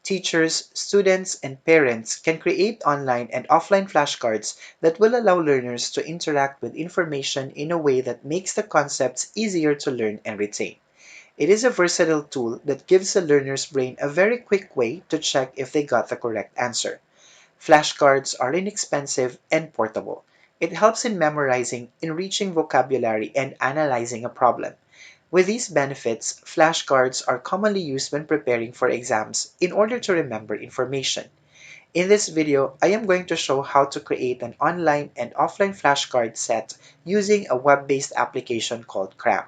Teachers, students, and parents can create online and offline flashcards that will allow learners to interact with information in a way that makes the concepts easier to learn and retain. It is a versatile tool that gives the learner's brain a very quick way to check if they got the correct answer. Flashcards are inexpensive and portable. It helps in memorizing, enriching vocabulary, and analyzing a problem. With these benefits, flashcards are commonly used when preparing for exams in order to remember information. In this video, I am going to show how to create an online and offline flashcard set using a web-based application called Cram.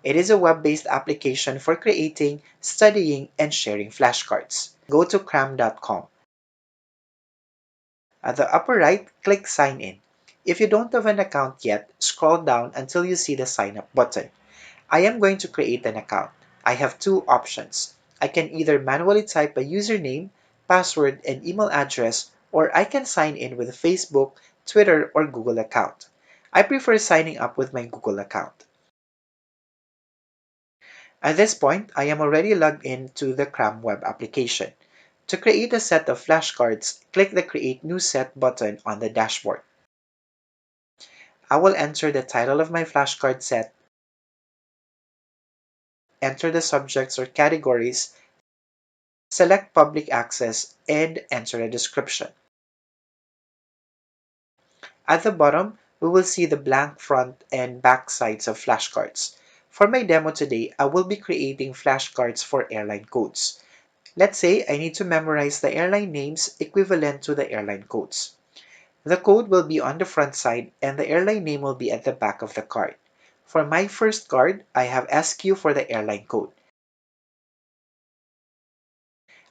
It is a web-based application for creating, studying, and sharing flashcards. Go to cram.com. At the upper right, click Sign In. If you don't have an account yet, scroll down until you see the Sign Up button. I am going to create an account. I have two options. I can either manually type a username, password, and email address, or I can sign in with a Facebook, Twitter, or Google account. I prefer signing up with my Google account. At this point, I am already logged in to the Cram web application. To create a set of flashcards, click the Create New Set button on the dashboard. I will enter the title of my flashcard set, enter the subjects or categories, select Public Access, and enter a description. At the bottom, we will see the blank front and back sides of flashcards. For my demo today, I will be creating flashcards for airline codes. Let's say I need to memorize the airline names equivalent to the airline codes. The code will be on the front side and the airline name will be at the back of the card. For my first card, I have SQ for the airline code.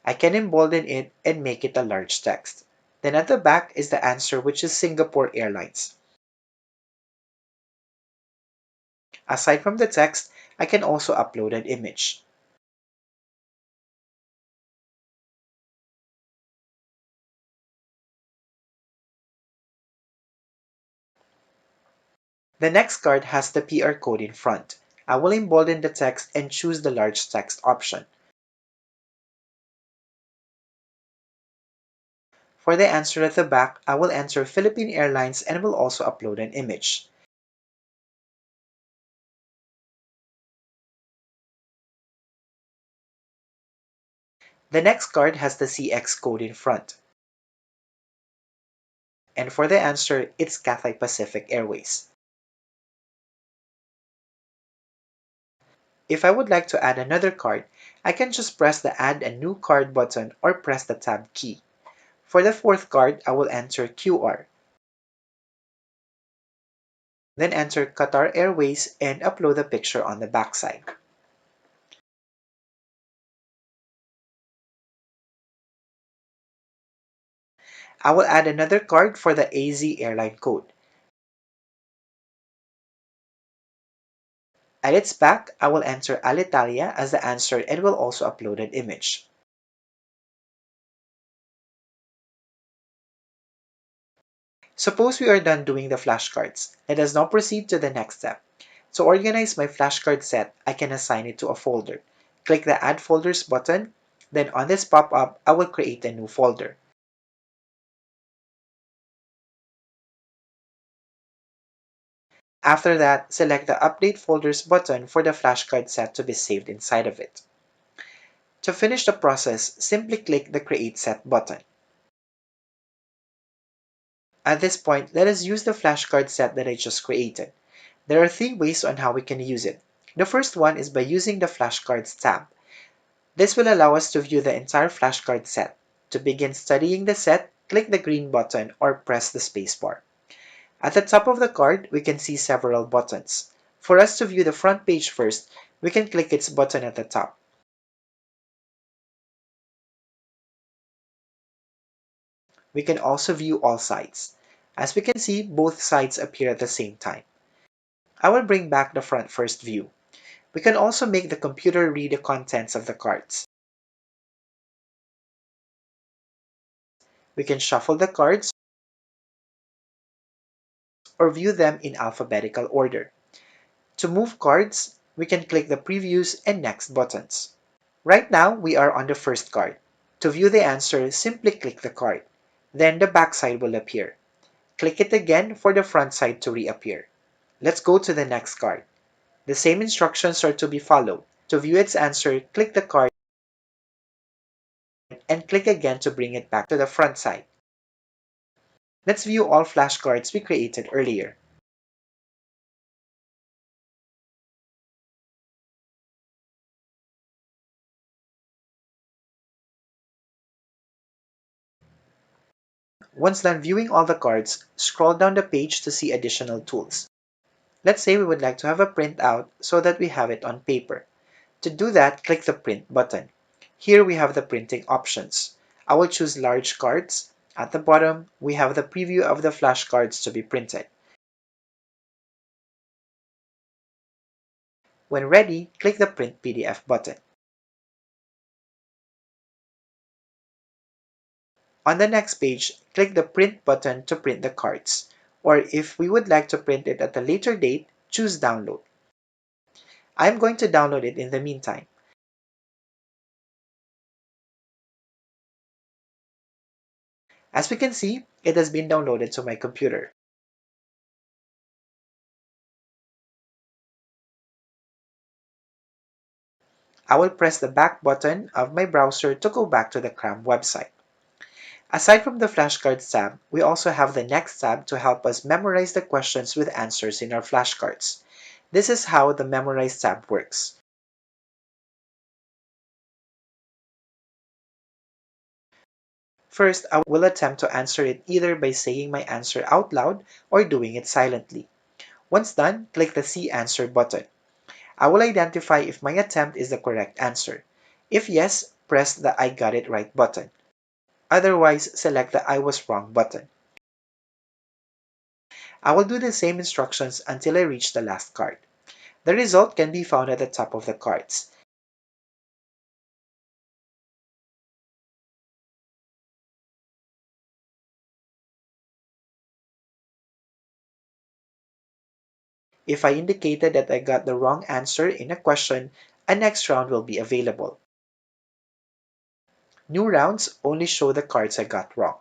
I can embolden it and make it a large text. Then at the back is the answer, which is Singapore Airlines. Aside from the text, I can also upload an image. The next card has the PR code in front. I will embolden the text and choose the large text option. For the answer at the back, I will enter Philippine Airlines and will also upload an image. The next card has the CX code in front. And for the answer, it's Cathay Pacific Airways. If I would like to add another card, I can just press the Add a New Card button or press the Tab key. For the fourth card, I will enter QR. Then enter Qatar Airways and upload the picture on the backside. I will add another card for the AZ airline code. At its back, I will enter Alitalia as the answer and will also upload an image. Suppose we are done doing the flashcards. Let us now proceed to the next step. To organize my flashcard set, I can assign it to a folder. Click the Add Folders button, then on this pop-up, I will create a new folder. After that, select the Update Folders button for the flashcard set to be saved inside of it. To finish the process, simply click the Create Set button. At this point, let us use the flashcard set that I just created. There are three ways on how we can use it. The first one is by using the Flashcards tab. This will allow us to view the entire flashcard set. To begin studying the set, click the green button or press the spacebar. At the top of the card, we can see several buttons. For us to view the front page first, we can click its button at the top. We can also view all sides. As we can see, both sides appear at the same time. I will bring back the front first view. We can also make the computer read the contents of the cards. We can shuffle the cards or view them in alphabetical order. To move cards, we can click the Previews and Next buttons. Right now, we are on the first card. To view the answer, simply click the card. Then the back side will appear. Click it again for the front side to reappear. Let's go to the next card. The same instructions are to be followed. To view its answer, click the card and click again to bring it back to the front side. Let's view all flashcards we created earlier. Once done viewing all the cards, scroll down the page to see additional tools. Let's say we would like to have a printout so that we have it on paper. To do that, click the Print button. Here we have the printing options. I will choose large cards. At the bottom, we have the preview of the flashcards to be printed. When ready, click the Print PDF button. On the next page, click the Print button to print the cards. Or if we would like to print it at a later date, choose Download. I'm going to download it in the meantime. As we can see, it has been downloaded to my computer. I will press the back button of my browser to go back to the Cram website. Aside from the Flashcards tab, we also have the next tab to help us memorize the questions with answers in our flashcards. This is how the Memorize tab works. First, I will attempt to answer it either by saying my answer out loud or doing it silently. Once done, click the See Answer button. I will identify if my attempt is the correct answer. If yes, press the I got it right button. Otherwise, select the I was wrong button. I will do the same instructions until I reach the last card. The result can be found at the top of the cards. If I indicated that I got the wrong answer in a question, a next round will be available. New rounds only show the cards I got wrong.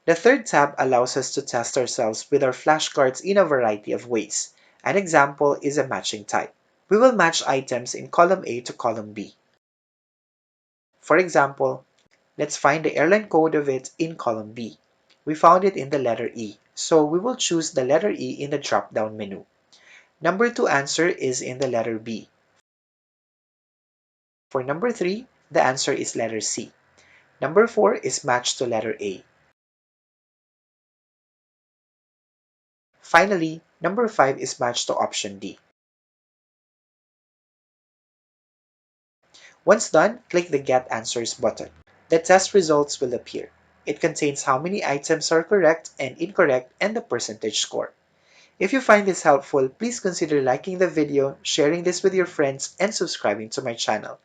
The third tab allows us to test ourselves with our flashcards in a variety of ways. An example is a matching type. We will match items in column A to column B. For example, let's find the airline code of it in column B. We found it in the letter E, so we will choose the letter E in the drop-down menu. Number 2 answer is in the letter B. For number 3, the answer is letter C. Number 4 is matched to letter A. Finally, number 5 is matched to option D. Once done, click the Get Answers button. The test results will appear. It contains how many items are correct and incorrect and the percentage score. If you find this helpful, please consider liking the video, sharing this with your friends, and subscribing to my channel.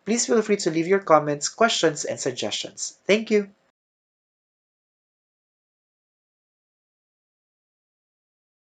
Please feel free to leave your comments, questions, and suggestions. Thank you!